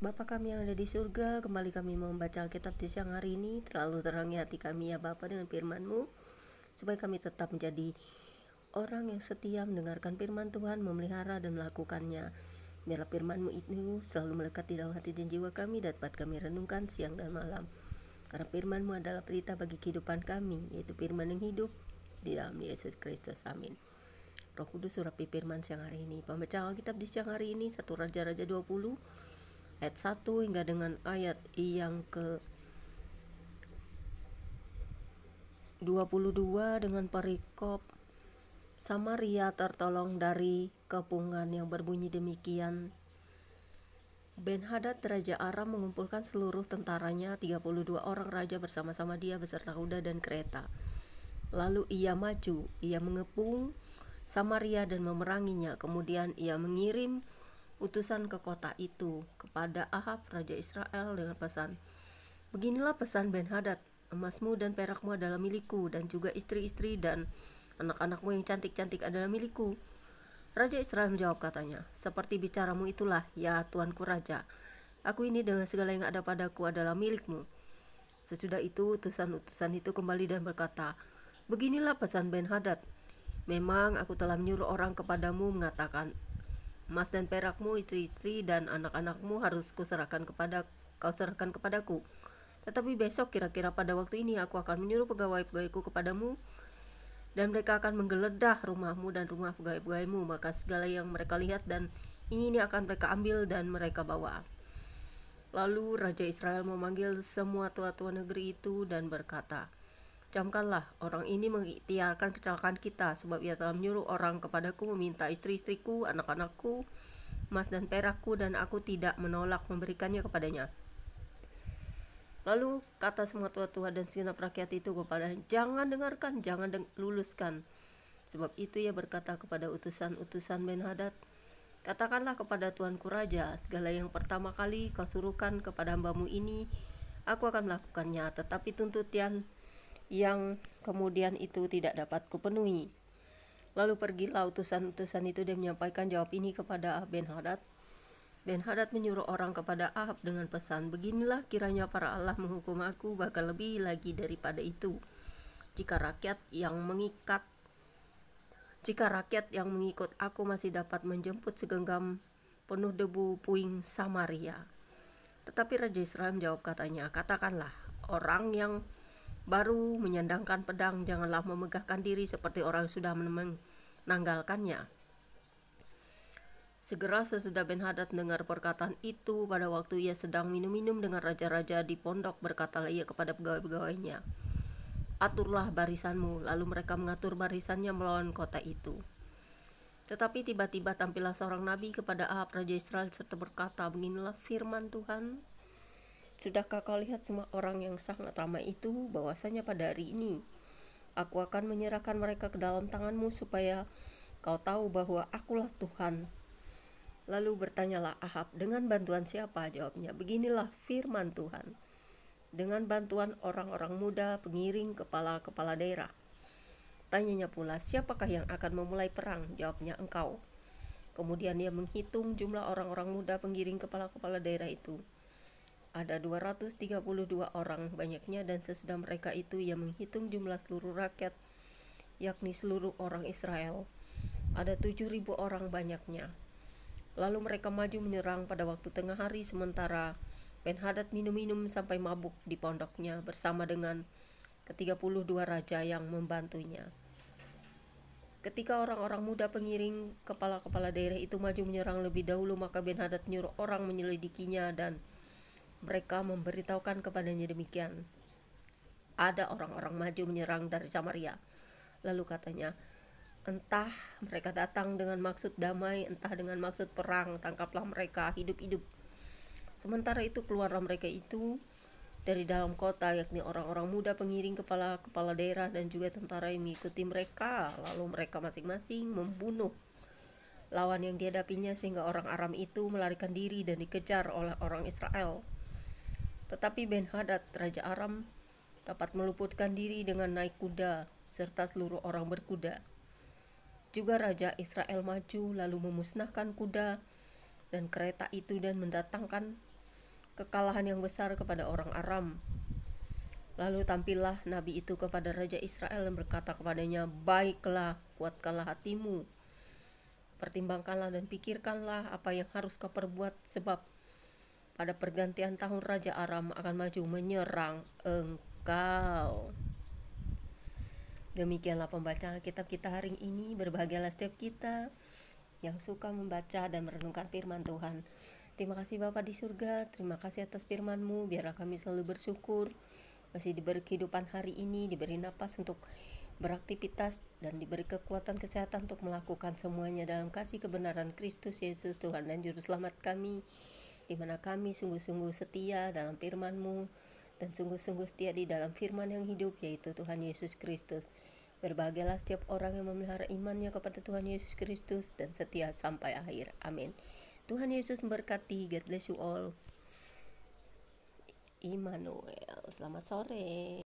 Bapa kami yang ada di surga, kembali kami membaca Alkitab di siang hari ini. Terlalu terangi hati kami ya Bapa dengan firman-Mu, supaya kami tetap menjadi orang yang setia mendengarkan firman Tuhan, memelihara dan melakukannya. Biarlah firman-Mu itu selalu melekat di dalam hati dan jiwa kami, dapat kami renungkan siang dan malam. Karena firman-Mu adalah pelita bagi kehidupan kami, yaitu firman yang hidup di dalam Yesus Kristus. Amin. Roh Kudus surapi firman siang hari ini. Pembacaan Alkitab di siang hari ini 1 Raja-Raja 20 ayat 1 hingga dengan ayat yang ke 22 dengan perikop Samaria tertolong dari kepungan yang berbunyi demikian. Ben-Hadad Raja Aram mengumpulkan seluruh tentaranya, 32 orang raja bersama-sama dia beserta kuda dan kereta. Lalu ia maju, ia mengepung Samaria dan memeranginya. Kemudian ia mengirim utusan ke kota itu kepada Ahab Raja Israel dengan pesan, beginilah pesan Ben-Hadad, emasmu dan perakmu adalah milikku, dan juga istri-istri dan anak-anakmu yang cantik-cantik adalah milikku. Raja Israel menjawab katanya, seperti bicaramu itulah ya tuanku raja, aku ini dengan segala yang ada padaku adalah milikmu. Sesudah itu utusan-utusan itu kembali dan berkata, beginilah pesan Ben-Hadad, memang aku telah menyuruh orang kepadamu mengatakan, emas dan perakmu, istri-istri dan anak-anakmu harus kau serahkan kepadaku. Tetapi besok kira-kira pada waktu ini aku akan menyuruh pegawai-pegawaiku kepadamu, dan mereka akan menggeledah rumahmu dan rumah pegawai-pegawaimu, maka segala yang mereka lihat dan ini akan mereka ambil dan mereka bawa. Lalu Raja Israel memanggil semua tua-tua negeri itu dan berkata, camkanlah, orang ini mengikhtiarkan kecelakaan kita, sebab ia telah menyuruh orang kepadaku meminta istri-istriku, anak-anakku, emas dan perakku, dan aku tidak menolak memberikannya kepadanya. Lalu kata semua tua-tua dan segenap rakyat itu kepada, jangan dengarkan, jangan luluskan. Sebab itu ia berkata kepada utusan-utusan Ben-Hadad, katakanlah kepada tuanku raja, segala yang pertama kali kau suruhkan kepada hambamu ini, aku akan melakukannya, tetapi tuntutan yang kemudian itu tidak dapat kupenuhi. Lalu pergilah utusan-utusan itu dan menyampaikan jawab ini kepada Ben-Hadad. Ben-Hadad menyuruh orang kepada Ahab dengan pesan, beginilah kiranya para Allah menghukum aku, bahkan lebih lagi daripada itu, jika rakyat yang mengikut aku masih dapat menjemput segenggam penuh debu puing Samaria. Tetapi Raja Israel menjawab katanya, katakanlah, orang yang baru menyandangkan pedang janganlah memegahkan diri seperti orang yang sudah menanggalkannya. Segera sesudah Ben-Hadad dengar perkataan itu, pada waktu ia sedang minum-minum dengan raja-raja di pondok, berkatalah ia kepada pegawai-pegawainya, aturlah barisanmu. Lalu mereka mengatur barisannya melawan kota itu. Tetapi tiba-tiba tampillah seorang nabi kepada Ahab Raja Israel serta berkata, beginilah firman Tuhan, sudahkah kau lihat semua orang yang sangat ramai itu, bahwasanya pada hari ini aku akan menyerahkan mereka ke dalam tanganmu, supaya kau tahu bahwa akulah Tuhan. Lalu bertanyalah Ahab, dengan bantuan siapa? Jawabnya, beginilah firman Tuhan, dengan bantuan orang-orang muda, pengiring, kepala-kepala daerah. Tanyanya pula, siapakah yang akan memulai perang? Jawabnya, engkau. Kemudian ia menghitung jumlah orang-orang muda, pengiring, kepala-kepala daerah itu. Ada 232 orang banyaknya, dan sesudah mereka itu ia menghitung jumlah seluruh rakyat, yakni seluruh orang Israel. Ada 7.000 orang banyaknya. Lalu mereka maju menyerang pada waktu tengah hari, sementara Ben-Hadad minum-minum sampai mabuk di pondoknya bersama dengan ke-32 raja yang membantunya. Ketika orang-orang muda pengiring kepala-kepala daerah itu maju menyerang lebih dahulu, maka Ben-Hadad menyuruh orang menyelidikinya, dan mereka memberitahukan kepadanya demikian, ada orang-orang maju menyerang dari Samaria. Lalu katanya, entah mereka datang dengan maksud damai, entah dengan maksud perang, tangkaplah mereka hidup-hidup. Sementara itu keluarlah mereka itu dari dalam kota, yakni orang-orang muda pengiring kepala-kepala daerah dan juga tentara yang mengikuti mereka. Lalu mereka masing-masing membunuh lawan yang dihadapinya, sehingga orang Aram itu melarikan diri dan dikejar oleh orang Israel. Tetapi Ben-Hadad Raja Aram dapat meluputkan diri dengan naik kuda serta seluruh orang berkuda. Juga Raja Israel maju lalu memusnahkan kuda dan kereta itu dan mendatangkan kekalahan yang besar kepada orang Aram. Lalu tampillah nabi itu kepada Raja Israel dan berkata kepadanya, "Baiklah, kuatkanlah hatimu, pertimbangkanlah dan pikirkanlah apa yang harus kau perbuat, sebab pada pergantian tahun Raja Aram akan maju menyerang engkau." Demikianlah pembacaan Alkitab kita hari ini. Berbahagialah setiap kita yang suka membaca dan merenungkan firman Tuhan. Terima kasih Bapa di surga, terima kasih atas firman-Mu. Biarlah kami selalu bersyukur masih diberi kehidupan hari ini, diberi napas untuk beraktivitas, dan diberi kekuatan kesehatan untuk melakukan semuanya dalam kasih kebenaran Kristus Yesus Tuhan dan Juru Selamat kami, di mana kami sungguh-sungguh setia dalam firman-Mu dan sungguh-sungguh setia di dalam firman yang hidup, yaitu Tuhan Yesus Kristus. Berbahagialah setiap orang yang memelihara imannya kepada Tuhan Yesus Kristus dan setia sampai akhir. Amin. Tuhan Yesus memberkati. God bless you all. Immanuel. Selamat sore.